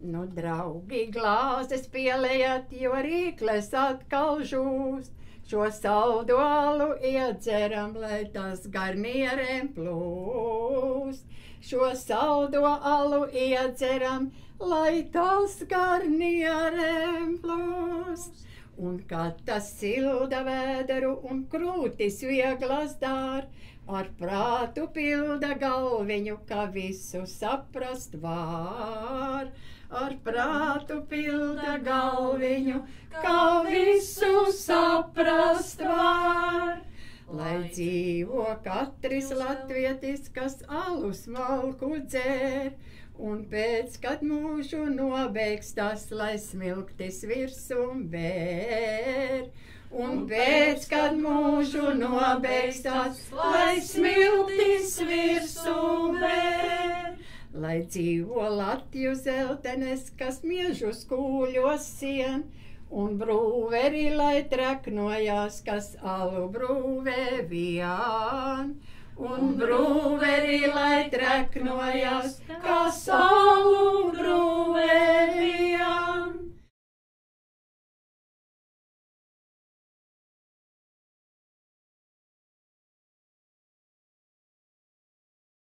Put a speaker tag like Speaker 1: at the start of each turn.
Speaker 1: Nu, draugi, glāzes pieliet, jo rīkles atkal žūst. Šo saldu alu iedzeram, lai tas garnierēm plūst. Šo saldo alu iedzeram, lai tas garnierēm plūst. Un kad tas silda vēderu un krūtis vieglas dār, ar prātu pilda galviņu, ka visu saprast var. Ar prātu pilda galviņu, ka visu saprast var. Lai dzīvo katrs latvietis, kas alu smalku dzēr, un pēc, kad mūžu nobeigs tas, lai smilktis virsum bēr. Un pēc, kad mūžu nobeigs tas, lai smilktis virsum bēr. Lai dzīvo Latju zeltenes, kas miežus kūļos sien, un brūveri, lai treknojās, kas alu brūvē vien. Un brūveri, lai treknojās, kas alu